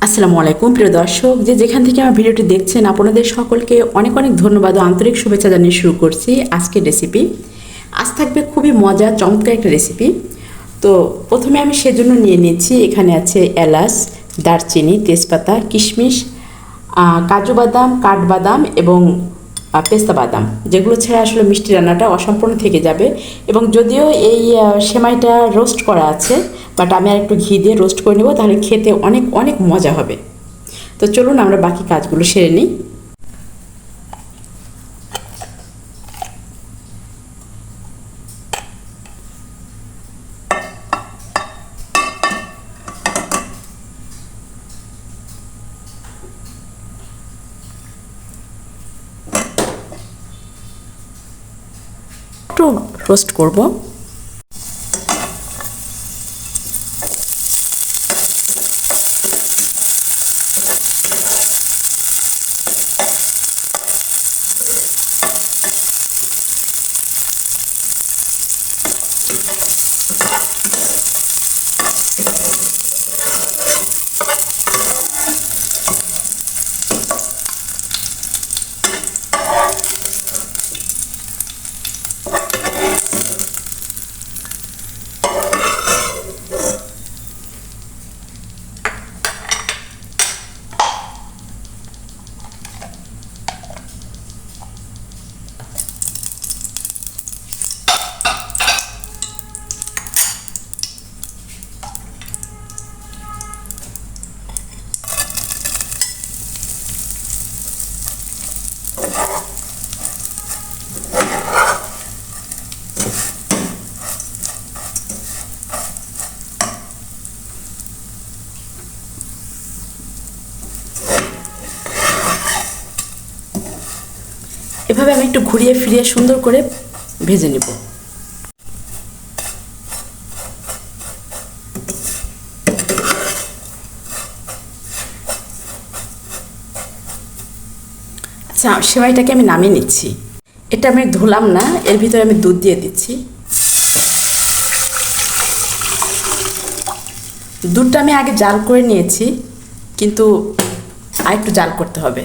আসসালামু আলাইকুম প্রিয় দর্শক, যেখান থেকে আমার ভিডিওটি দেখছেন আপনাদের সকলকে অনেক অনেক ধন্যবাদ ও আন্তরিক শুভেচ্ছা জানিয়ে শুরু করছি আজকের রেসিপি। আজ থাকবে খুবই মজার চমৎকার একটা রেসিপি। তো প্রথমে আমি সেজন্য নিয়ে নিয়েছি, এখানে আছে এলাচ, দারচিনি, তেজপাতা, কিশমিশ, কাজু বাদাম, কাঠবাদাম এবং পেস্তা বাদাম, যেগুলো ছাড়া আসলে মিষ্টি রান্নাটা অসম্পূর্ণ থেকে যাবে। এবং যদিও এই সেমাইটা রোস্ট করা আছে, বাট আমি আর একটু ঘি দিয়ে রোস্ট করে নেব, তাহলে খেতে অনেক অনেক মজা হবে। তো চলুন আমরা বাকি কাজগুলো সেরে নিই। একটু রোস্ট করব। এভাবে আমি একটু ঘুরিয়ে ফিরিয়ে সুন্দর করে ভেজে নেব। আচ্ছা, সেমাইটাকে আমি নামিয়ে নিচ্ছি। এটা আমি ধুলাম না, এর ভিতরে আমি দুধ দিয়ে দিচ্ছি। দুধটা আমি আগে জাল করে নিয়েছি, কিন্তু আর একটু জাল করতে হবে।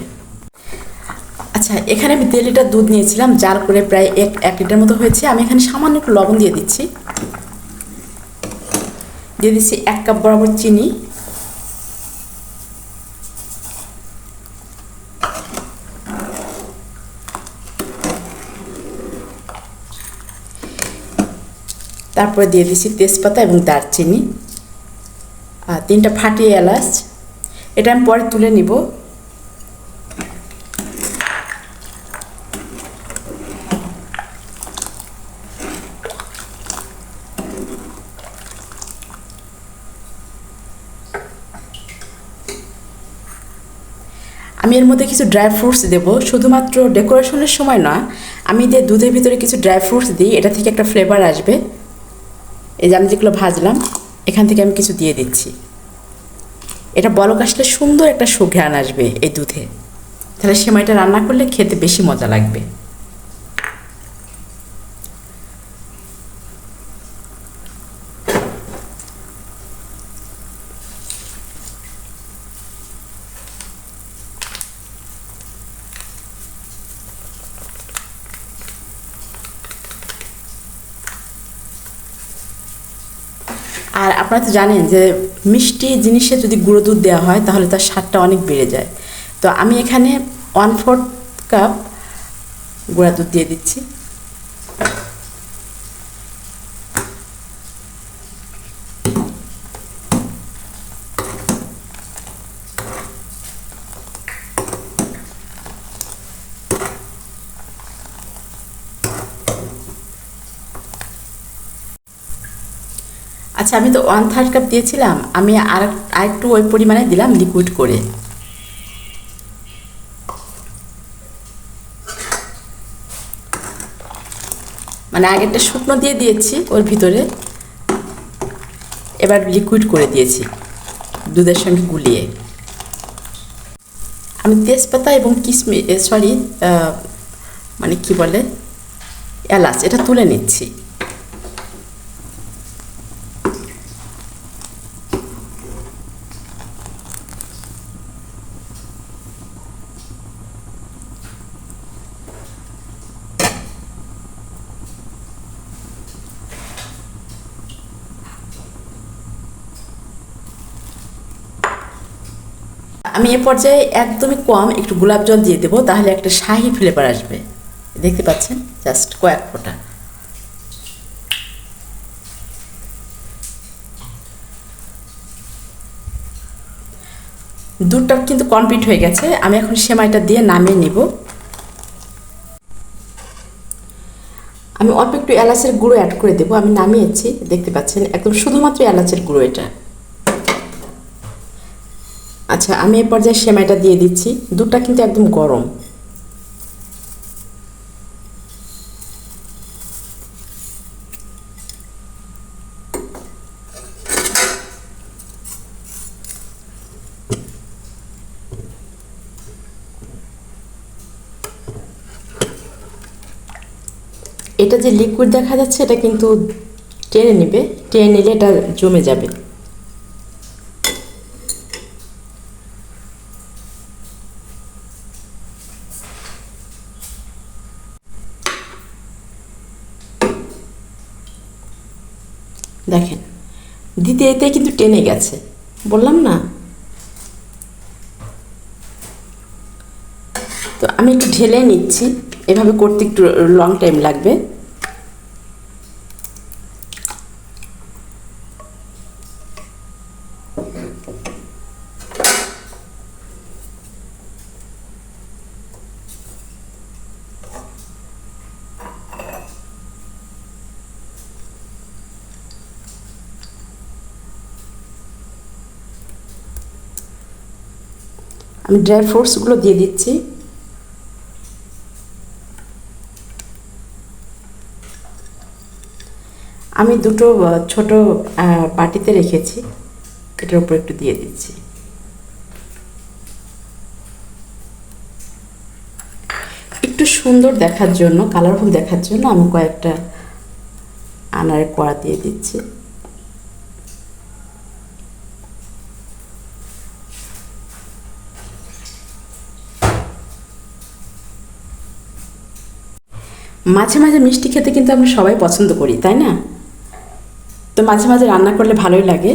আচ্ছা, এখানে আমি 1.5 লিটার দুধ নিয়েছিলাম, জাল করে প্রায় এক লিটার মতো হয়েছে। আমি এখানে সামান্য একটু লবণ দিয়ে দিচ্ছি। 1 কাপ বরাবর চিনি, তারপরে দিয়ে দিচ্ছি তেজপাতা এবং দারচিনি, আর 3টা ফাটিয়ে এলাচ। এটা আমি পরে তুলে নিব। আমি এর মধ্যে কিছু ড্রাই ফ্রুটস দেবো, শুধুমাত্র ডেকোরেশনের সময় না, আমি দুধের ভিতরে কিছু ড্রাই ফ্রুটস দিই, এটা থেকে একটা ফ্লেভার আসবে। এই যে আমি যেগুলো ভাজলাম, এখান থেকে আমি কিছু দিয়ে দিচ্ছি। এটা বলক আসলে সুন্দর একটা সুঘ্রাণ আসবে এই দুধে, তাহলে সেমাইটা রান্না করলে খেতে বেশি মজা লাগবে। আর আপনারা তো জানেন যে মিষ্টি জিনিসে যদি গুঁড়ো দুধ দেওয়া হয় তাহলে তার স্বাদটা অনেক বেড়ে যায়। তো আমি এখানে 1/4 কাপ গুঁড়া দুধ দিয়ে দিচ্ছি। আচ্ছা, আমি তো 1/3 কাপ দিয়েছিলাম, আমি আরেকটু ওই পরিমাণে দিলাম লিকুইড করে। মানে আগেরটা শুকনো দিয়ে দিয়েছি ওর ভিতরে, এবার লিকুইড করে দিয়েছি দুধের সঙ্গে গুলিয়ে। আমি তেজপাতা এবং মানে কি বলে, এলাচ, এটা তুলে নিচ্ছি। আমি এ পর্যায়ে একদমই কম একটু গোলাপ জল দিয়ে দেবো, তাহলে একটা শাহি ফ্লেভার আসবে। দেখতে পাচ্ছেন, জাস্ট কয়েক ফোঁটা। দুধটা কিন্তু কমপ্লিট হয়ে গেছে, আমি এখন সেমাইটা দিয়ে নামিয়ে নিব। আমি অল্প একটু এলাচের গুঁড়ো অ্যাড করে দেবো। আমি নামিয়েছি, দেখতে পাচ্ছেন একদম শুধুমাত্র এলাচের গুঁড়ো এটা। আচ্ছা, আমি এ পর্যায়ে সেমাইটা দিয়ে দিচ্ছি। দুধটা কিন্তু একদম গরম। এটা যে লিকুইড দেখা যাচ্ছে, এটা কিন্তু টেনে নেবে, টেনে নিলে এটা জমে যাবে। দেখেন, দিতে দিতে কিন্তু টেনে গেছে, বললাম না। তো আমি একটু ঢেলে নিচ্ছি, এভাবে করতে একটু লং টাইম লাগবে। আমি ড্রাই ফ্রুটসগুলো দিয়ে দিচ্ছি। আমি দুটো ছোট বাটিতে রেখেছি, এটার উপর একটু দিয়ে দিচ্ছি। একটু সুন্দর দেখার জন্য, কালারফুল দেখার জন্য আমি কয়েকটা আনারের কোয়া দিয়ে দিচ্ছি। মাঝে মাঝে মিষ্টি খেতে কিন্তু আমরা সবাই পছন্দ করি, তাই না? তো মাঝে মাঝে রান্না করলে ভালোই লাগে,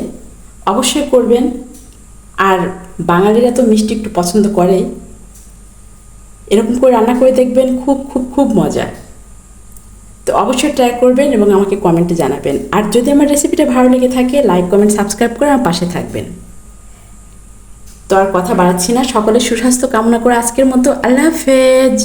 অবশ্যই করবেন। আর বাঙালিরা তো মিষ্টি একটু পছন্দ করে, এরকম করে রান্না করে দেখবেন, খুব খুব খুব মজা। তো অবশ্যই ট্রাই করবেন এবং আমাকে কমেন্টে জানাবেন। আর যদি আমার রেসিপিটা ভালো লেগে থাকে, লাইক কমেন্ট সাবস্ক্রাইব করে আমার পাশে থাকবেন। তো আর কথা বাড়াচ্ছি না, সকলের সুস্বাস্থ্য কামনা করে আজকের মতো আল্লাহ হাফেজ।